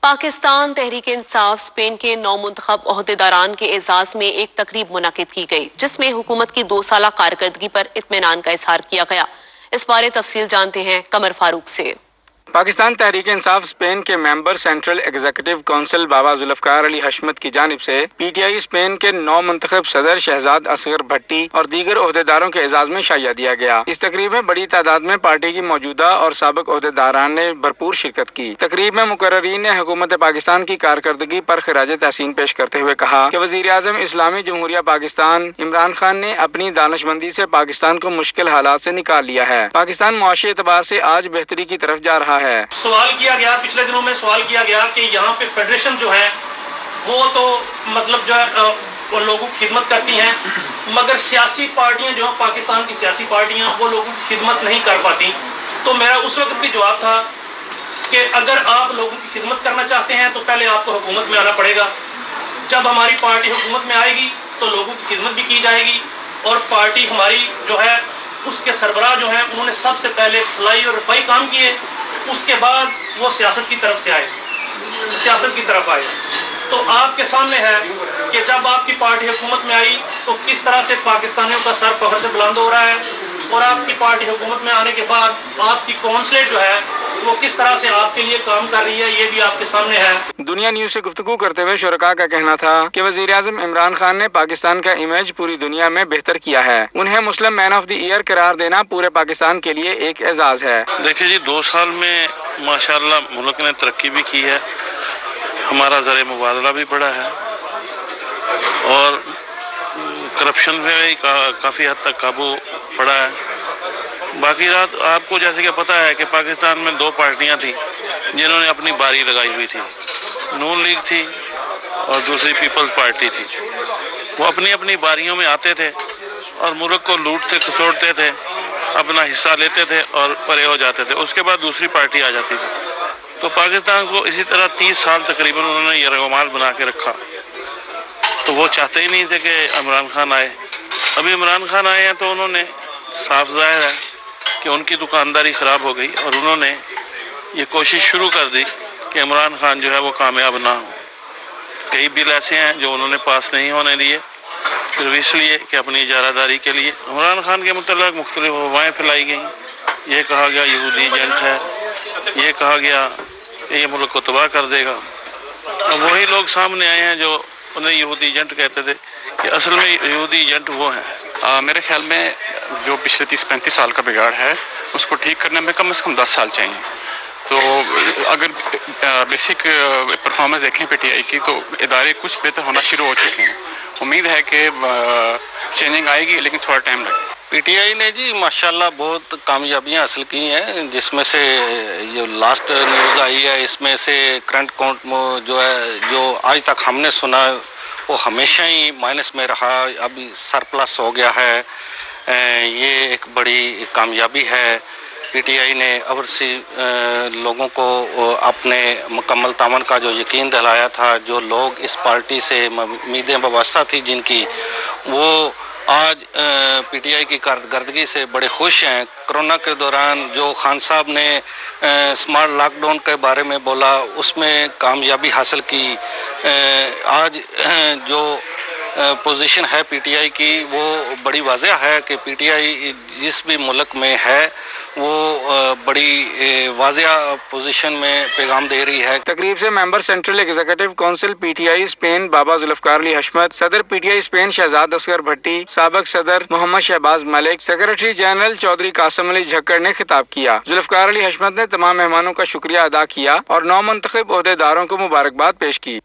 Pakistan Tehreek Insaf Spain کے نو منتخب عہدیداران کے اعزاز میں ایک تقریب منعقد کی گئی جس میں حکومت کی 2 سالہ کارکردگی پر اطمینان کا اظہار کیا گیا۔ اس بارے تفصیل جانتے ہیں قمر فاروق سے۔ پاکستان تحریک انصاف اسپین کے ممبر سینٹرل ایگزیکٹو کونسل بابا ذوالفقار علی حشمت کی جانب سے پی ٹی آئی اسپین کے نو منتخب صدر شہزاد اصغر بھٹی اور دیگر عہدیداروں کے اعزاز میں شائع دیا گیا۔ اس تقریب میں بڑی تعداد میں پارٹی کی موجودہ اور سابق عہدیداران نے بھرپور شرکت کی۔ تقریب میں مقررین نے حکومت پاکستان کی کارکردگی پر خراج تحسین پیش کرتے ہوئے کہا کہ وزیر اعظم اسلامی جمہوریہ پاکستان عمران خان نے اپنی دانشمندی سے پاکستان کو مشکل حالات سے نکال لیا ہے۔ پاکستان معاشی اعتبار سے آج بہتری کی طرف جا رہا ہے۔ سوال کیا گیا، پچھلے دنوں میں سوال کیا گیا کہ یہاں پہ فیڈریشن جو ہے وہ تو مطلب جو ہے وہ لوگوں کی خدمت کرتی ہیں، مگر سیاسی پارٹیاں جو ہیں پاکستان کی سیاسی پارٹیاں وہ لوگوں کی خدمت نہیں کر پاتی۔ تو میرا اس وقت بھی جواب تھا کہ اگر آپ لوگوں کی خدمت کرنا چاہتے ہیں تو پہلے آپ کو حکومت میں آنا پڑے گا۔ جب ہماری پارٹی حکومت میں آئے گی تو لوگوں کی خدمت بھی کی جائے گی، اور پارٹی ہماری جو ہے اس کے سربراہ جو ہیں انہوں نے سب سے پہلے فلائی اور رفائی کام کیے، اس کے بعد وہ سیاست کی طرف آئے۔ تو آپ کے سامنے ہے کہ جب آپ کی پارٹی حکومت میں آئی تو کس طرح سے پاکستانیوں کا سر فخر سے بلند ہو رہا ہے، اور آپ کی پارٹی حکومت میں آنے کے بعد آپ کی کونسلیٹ جو ہے وہ کس طرح سے آپ کے لیے کام کر رہی ہے، یہ بھی آپ کے سامنے ہے۔ دنیا نیوز سے گفتگو کرتے ہوئے شرکاء کا کہنا تھا کہ وزیر اعظم عمران خان نے پاکستان کا امیج پوری دنیا میں بہتر کیا ہے۔ انہیں مسلم مین آف دی ایئر قرار دینا پورے پاکستان کے لیے ایک اعزاز ہے۔ دیکھیں جی، 2 سال میں ماشاءاللہ ملک نے ترقی بھی کی ہے، ہمارا زر مبادلہ بھی بڑھا ہے، اور کرپشن پہ بھی کافی حد تک قابو پڑا ہے۔ باقی رات آپ کو جیسے کہ پتہ ہے کہ پاکستان میں 2 پارٹیاں تھیں جنہوں نے اپنی باری لگائی ہوئی تھی، نون لیگ تھی اور دوسری پیپلز پارٹی تھی۔ وہ اپنی اپنی باریوں میں آتے تھے اور ملک کو لوٹتے کھسوڑتے تھے، اپنا حصہ لیتے تھے اور پرے ہو جاتے تھے، اس کے بعد دوسری پارٹی آ جاتی تھی۔ تو پاکستان کو اسی طرح 30 سال تقریباً انہوں نے یہ رگمال بنا کے رکھا، تو وہ چاہتے ہی نہیں تھے کہ عمران خان آئے۔ ابھی عمران خان آئے ہیں تو انہوں نے صاف ظاہر ہے کہ ان کی دکانداری خراب ہو گئی، اور انہوں نے یہ کوشش شروع کر دی کہ عمران خان جو ہے وہ کامیاب نہ ہو۔ کئی بل ایسے ہیں جو انہوں نے پاس نہیں ہونے دیے، صرف اس لیے کہ اپنی اجارہ داری کے لیے۔ عمران خان کے متعلق مختلف افواہیں پھیلائی گئیں، یہ کہا گیا یہودی ایجنٹ ہے، یہ کہا گیا یہ ملک کو تباہ کر دے گا، اور وہی لوگ سامنے آئے ہیں جو انہیں یہودی ایجنٹ کہتے تھے کہ اصل میں یہودی ایجنٹ وہ ہیں۔ میرے خیال میں جو پچھلے 30-35 سال کا بگاڑ ہے اس کو ٹھیک کرنے میں کم از کم 10 سال چاہیے۔ تو اگر بیسک پرفارمنس دیکھیں پی ٹی آئی کی تو ادارے کچھ بہتر ہونا شروع ہو چکے ہیں۔ امید ہے کہ چینجنگ آئے گی، لیکن تھوڑا ٹائم لگے گا۔ پی ٹی آئی نے جی ماشاءاللہ بہت کامیابیاں حاصل کی ہیں، جس میں سے یہ لاسٹ نیوز آئی ہے اس میں سے کرنٹ کاؤنٹ جو ہے جو آج تک ہم نے سنا وہ ہمیشہ ہی مائنس میں رہا، ابھی سرپلس ہو گیا ہے۔ یہ ایک بڑی کامیابی ہے۔ پی ٹی آئی نے اوورسی لوگوں کو اپنے مکمل تعاون کا جو یقین دلایا تھا، جو لوگ اس پارٹی سے امیدیں وابستہ تھی جن کی، وہ آج پی ٹی آئی کی کارکردگی سے بڑے خوش ہیں۔ کرونا کے دوران جو خان صاحب نے اسمارٹ لاک ڈاؤن کے بارے میں بولا، اس میں کامیابی حاصل کی۔ آج جو پوزیشن ہے پی ٹی آئی کی وہ بڑی واضح ہے کہ پی ٹی آئی جس بھی ملک میں ہے وہ بڑی واضح پوزیشن میں پیغام دے رہی ہے۔ تقریب سے member central executive council P T I Spain Baba Zulfiqar Ali Hashmat, صدر P T I Spain Shahzad Asghar Bhatti, سابق صدر محمد شہباز ملک، سیکریٹری جنرل چودھری قاسم علی جھکڑ نے خطاب کیا۔ ذوالفقار علی حشمت نے تمام مہمانوں کا شکریہ ادا کیا اور نو منتخب عہدیداروں کو مبارکباد پیش کی۔